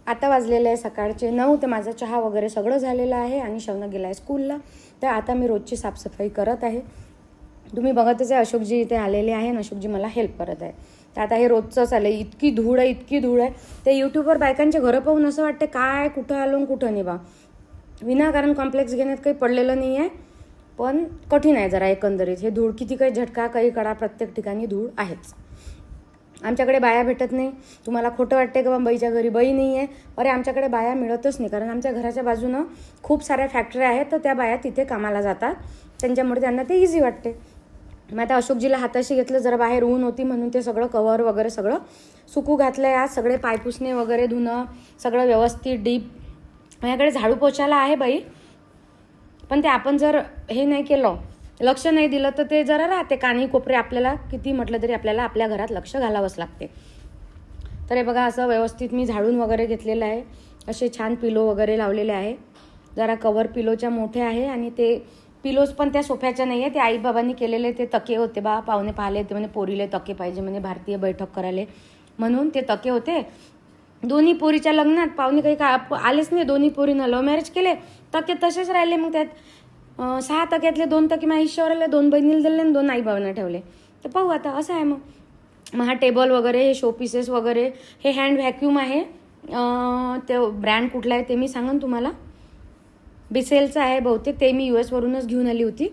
आता वाजलेले आहे सकाळचे 9. तर माझा चहा वगैरे सगळं झालेलं आहे आणि शौनक गेला आहे स्कूलला. तर आता मी रोजची साफसफाई करत आहे. तुम्ही बघतच आहे अशोकजी इथे आलेले आहे आणि अशोकजी मला हेल्प करत आहे. तर आता हे रोजचंच आलं आहे. इतकी धूळ आहे. ते यूट्यूबवर बायकांचे घरं पाहून असं वाटतं काय कुठं आलो कुठं नाही बा. विनाकारण कॉम्प्लेक्स घेण्यात काही पडलेलं नाही आहे, पण कठीण आहे जरा एकंदरीत. हे धूळ किती काही झटका काही कडा प्रत्येक ठिकाणी धूळ आहेच. आमच्याकडे बाया भेटत नाही. तुम्हाला खोटं वाटते का बाईच्या घरी बाई नाही आहे? अरे आमच्याकडे बाया मिळतच नाही, कारण आमच्या घराच्या बाजूनं खूप साऱ्या फॅक्टऱ्या आहेत. तर त्या बाया तिथे कामाला जातात, त्यांच्यामुळे त्यांना ते इझी वाटते. मग आता अशोकजीला हाताशी घेतलं, जरा बाहेर ऊन होती म्हणून ते सगळं कवर वगैरे सगळं सुकू घातलं आहे. आज सगळे पायपुसणे वगैरे धुणं सगळं व्यवस्थित डीप. माझ्याकडे झाडू पोछाला आहे बाई, पण ते आपण जर हे नाही केलं, लक्ष नाही दिलं तर ते जरा राहते कानी कोपरे. आपल्याला किती म्हटलं तरी आपल्याला आपल्या घरात लक्ष घालावंच लागते. तर हे बघा असं व्यवस्थित मी झाडून वगैरे घेतलेलं आहे. असे छान पिलो वगैरे लावलेले आहे. जरा कवर पिलोच्या मोठे आहे आणि ते पिलोज पण त्या सोफ्याच्या नाही आहे, ते आईबाबांनी केलेले ते तके होते बा. पाहुणे पाहिले ते म्हणे पोरीले तके पाहिजे म्हणे भारतीय बैठक करायला, म्हणून ते तके होते. दोन्ही पोरीच्या लग्नात पाहुणे काही आलेच नाही. दोन्ही पोरीनं लव्ह मॅरेज केले, तके तसेच राहिले. मग त्यात 6 तक्यातले 2 तके माझ्या हिश्श्यावरले, 2 बहिणीला दिले आणि 2 आईबाबांना ठेवले. तर पाहू आता असं आहे. मग हा टेबल वगैरे, हे शो पीसेस वगैरे, हे हँड व्हॅक्यूम आहे. ते ब्रँड कुठला आहे ते मी सांगेन तुम्हाला. बिसेलचा आहे बहुतेक, ते मी US वरूनच घेऊन आली होती.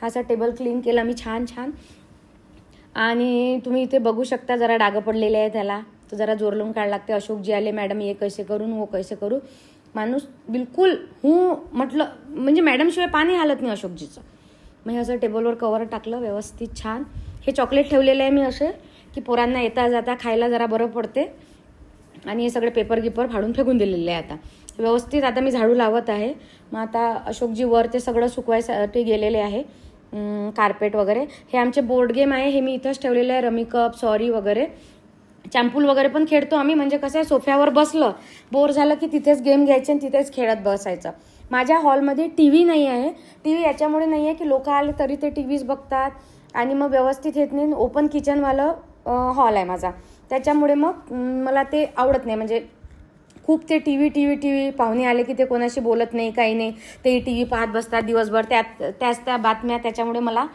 हा असा टेबल क्लीन केला मी छान. आणि तुम्ही इथे बघू शकता जरा डागं पडलेले आहे त्याला, तर जरा जोर लावून काढ लागते. अशोकजी आले, मॅडम ये कैसे करून वो कैसे करू. माणूस बिलकुल म्हटलं म्हणजे मॅडमशिवाय पाणी हालत नाही अशोकजीचं. मग हे असं टेबलवर कवर टाकलं व्यवस्थित छान. हे चॉकलेट ठेवलेलं आहे मी असे की पोरांना येता जाता खायला जरा बरं पडते. आणि हे सगळे पेपर गिपर फाडून फेकून दिलेले आहे. आता व्यवस्थित आता मी झाडू लावत आहे. मग आता अशोकजी वर ते सगळं सुकवायसाठी गेलेले आहे, कार्पेट वगैरे. हे आमचे बोर्ड गेम आहे, हे मी इथंच ठेवलेले आहे. रमी कप, सॉरी वगैरे, चॅम्पूल वगैरे पण खेळतो आम्ही. म्हणजे कसं आहे, सोफ्यावर बसलं बोर झालं की तिथेच गेम घ्यायचे आणि तिथेच खेळत बसायचं. माझ्या हॉलमध्ये TV नाही आहे. TV याच्यामुळे नाही आहे की लोक आले तरी ते TVच बघतात आणि मग व्यवस्थित येत नाही. ओपन किचनवालं हॉल आहे माझा, त्याच्यामुळे मग मला ते आवडत नाही. म्हणजे खूप ते TV पाहुणे आले की ते कोणाशी बोलत नाही, काही नाही. ते TV पाहत बसतात दिवसभर, त्याच त्या बातम्या. त्याच्यामुळे मला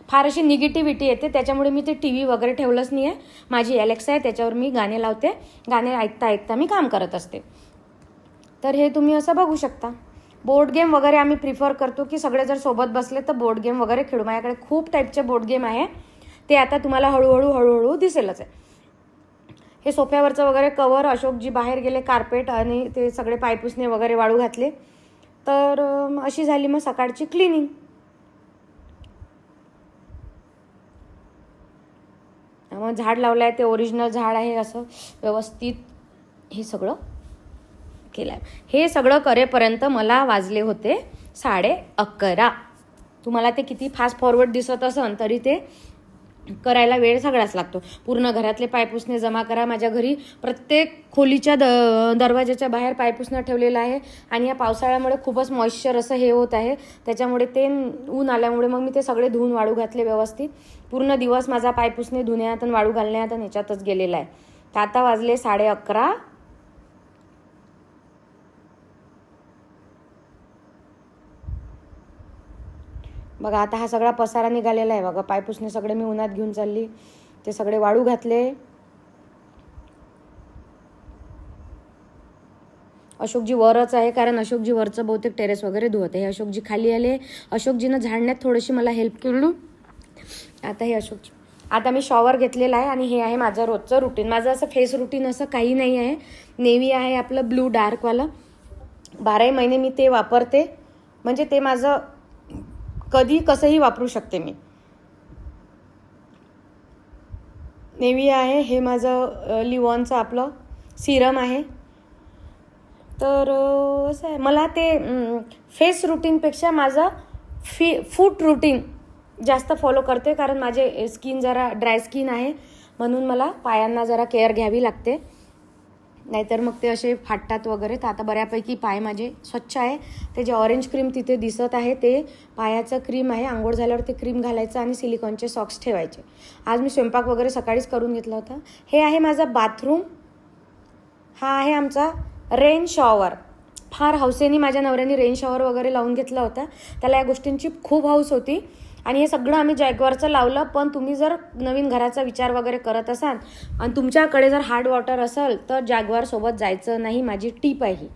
फार अशी निगेटिव्हिटी येते. त्याच्यामुळे मी ते TV वगैरे ठेवलंच नाही आहे. माझी Alexa आहे, त्याच्यावर मी गाणे लावते. गाणे ऐकता मी काम करत असते. तर हे तुम्ही असं बघू शकता. बोर्ड गेम वगैरे आम्ही प्रिफर करतो की सगळे जर सोबत बसले तर बोर्ड गेम वगैरे खेळू. माझ्याकडे खूप टाईपचे बोर्ड गेम आहे, ते आता तुम्हाला हळूहळू दिसेलच आहे. हे सोफ्यावरचं वगैरे कवर, अशोकजी बाहेर गेले, कार्पेट आणि ते सगळे पायपुसणे वगैरे वाळू घातले. तर अशी झाली मग सकाळची क्लिनिंग. मग झाड लावलं आहे, ते ओरिजिनल झाड आहे. असं व्यवस्थित हे सगळं केलं आहे. हे सगळं करेपर्यंत मला वाजले होते 11:30. तुम्हाला ते किती फास्ट फॉरवर्ड दिसत असन तरी ते करायला वेळ सगळाच लागतो. पूर्ण घरातले पायपुसणे जमा करा. माझ्या घरी प्रत्येक खोलीच्या दरवाजाच्या बाहेर पायपुसणं ठेवलेलं आहे. आणि या पावसाळ्यामुळे खूपच मॉइश्चर असं हे होत आहे, त्याच्यामुळे ते ऊन आल्यामुळे मग मी ते सगळे धुवून वाळू घातले व्यवस्थित. पूर्ण दिवस माझा पायपुसणे धुण्यात आणि वाळू घालण्यात आणि याच्यातच गेलेला आहे. तर आता वाजले 11:30. बघा आता हा सगळा पसारा निघालेला आहे. बघा पायपुसणे सगळे मी उन्हात घेऊन चालली, ते सगळे वाळू घातले. अशोकजी वरच आहे, कारण अशोकजी वरचं बहुतेक टेरेस वगैरे धुवत आहे. अशोकजी खाली आले. अशोकजीनं झाडण्यात थोडीशी मला हेल्प केली. आता हे अशोकजी, आता मी शॉवर घेतलेला आहे आणि हे आहे माझं रोजचं रुटीन. माझं असं फेस रुटीन असं काही नाही आहे. नेव्ही आहे आपलं ब्लू डार्कवालं, 12 महिने मी ते वापरते. म्हणजे ते माझं कधी कसंही वापरू शकते मी. नेव्ही आहे. हे माझं लिवॉनचं आपलं सिरम आहे. तर असं आहे, मला ते फेस रुटीनपेक्षा माझं फूड रुटीन जास्त फॉलो करते, कारण माझे स्किन जरा ड्राय स्किन आहे, म्हणून मला पायांना जरा केअर घ्यावी लागते. नाहीतर मग ते असे फाटतात वगैरे. तर आता बऱ्यापैकी पाय माझे स्वच्छ आहे. ते जे ऑरेंज क्रीम तिथे दिसत आहे ते पायाचं क्रीम आहे. आंघोळ झाल्यावर ते क्रीम घालायचं आणि सिलिकॉनचे सॉक्स ठेवायचे. आज मी स्वयंपाक वगैरे सकाळीच करून घेतला होता. हे आहे माझा बाथरूम. हा आहे आमचा रेन शॉवर, फार हौसेने माझ्या नवऱ्याने रेन शॉवर वगैरे लावून घेतला होता. त्याला या गोष्टींची खूप हौस होती आणि हे सगळं आम्ही जॅग्वारचं लावलं. पण तुम्ही जर नवीन घराचा विचार वगैरे करत असाल आणि तुमच्याकडे जर हार्ड वॉटर असेल तर जॅग्वारसोबत जायचं नाही, माझी टीप आहे ही.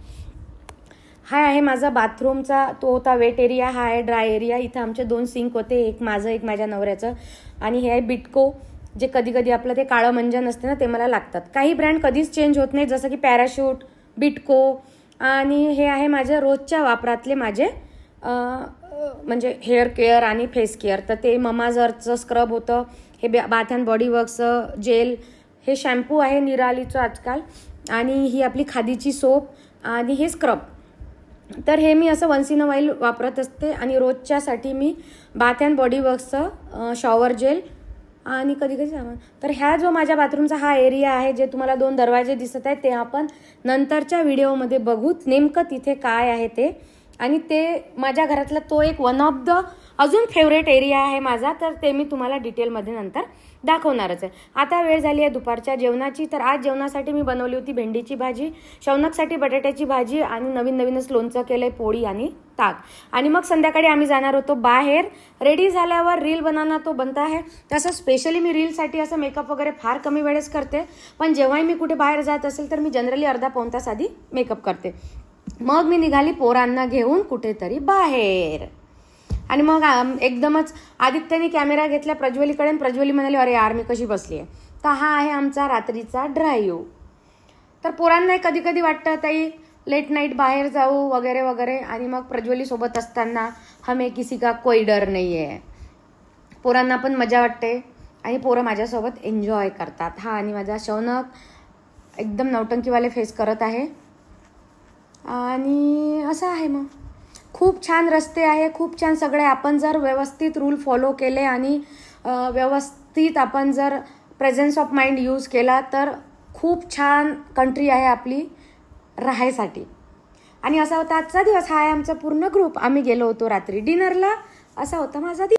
हा आहे माझा बाथरूमचा, तो होता वेट एरिया, हा आहे ड्राय एरिया. इथं आमचे 2 सिंक होते, एक माझं एक माझ्या नवऱ्याचं. आणि हे आहे बिटको, जे कधी कधी आपलं ते काळं मंजन असते ना ते मला लागतात. काही ब्रँड कधीच चेंज होत नाही, जसं की पॅराशूट, बिटको. आणि हे आहे माझ्या रोजच्या वापरातले माझे म्हणजे हेअर केअर आणि फेस केअर. तर ते ममाजरचं स्क्रब होतं, हे बाथ अँड बॉडी वर्कचं जेल, हे शॅम्पू आहे निरालीचं आजकाल, आणि ही आपली खादीची सोप आणि हे स्क्रब. तर हे मी असं वन्स इन अ वाईल वापरत असते. आणि रोजच्यासाठी मी बाथ अँड बॉडी वर्कचं शॉवर जेल आणि कधी कधी सामान. तर ह्या जो माझ्या बाथरूमचा हा एरिया आहे, जे तुम्हाला 2 दरवाजे दिसत आहेत, ते आपण नंतरच्या व्हिडिओमध्ये बघू नेमकं तिथे काय आहे ते. आणि ते माझ्या घरातला तो एक वन ऑफ द अजून फेवरेट एरिया आहे माझा, तर ते मी तुम्हाला डिटेलमध्ये नंतर दाखवणारच आहे. आता वेळ झाली आहे दुपारच्या जेवणाची. तर आज जेवणासाठी मी बनवली होती भेंडीची भाजी, शौनकसाठी बटाट्याची भाजी आणि नवीनच लोणचं केलंय, पोळी आणि ताक. आणि मग संध्याकाळी आम्ही जाणार होतो बाहेर. रेडी झाल्यावर रील बनाना तो बनता आहे. तसं स्पेशली मी रीलसाठी असं मेकअप वगैरे फार कमी वेळेस करते, पण जेव्हाही मी कुठे बाहेर जात असेल तर मी जनरली अर्धा पाऊण तास आधी मेकअप करते. मग मी निघाली पोरांना घेऊन कुठेतरी बाहेर. आणि मग एकदमच आदित्यने कॅमेरा घेतला प्रज्वलीकडे, प्रज्वली म्हणाली, अरे यार मी कशी बसली आहे. तर हा आहे आमचा रात्रीचा ड्राईव्ह. तर पोरांना कधी कधी वाटतं ताई लेट नाईट बाहेर जाऊ वगैरे वगैरे, आणि मग प्रज्वलीसोबत असताना हमें किसी का कोई डर नाही आहे. पोरांना पण मजा वाटते आणि पोरं माझ्यासोबत एन्जॉय करतात. हा आणि माझा शौनक एकदम नौटंकीवाले फेस करत आहे. आणि असं आहे. मग खूप छान रस्ते आहे, खूप छान सगळे. आपण जर व्यवस्थित रूल फॉलो केले आणि व्यवस्थित आपण जर प्रेझेन्स ऑफ माइंड यूज केला तर खूप छान कंट्री आहे आपली राहायसाठी. आणि असा होता आजचा दिवस. हा आहे आमचा पूर्ण ग्रुप. आम्ही गेलो होतो रात्री डिनरला. असा होता माझा दिवस.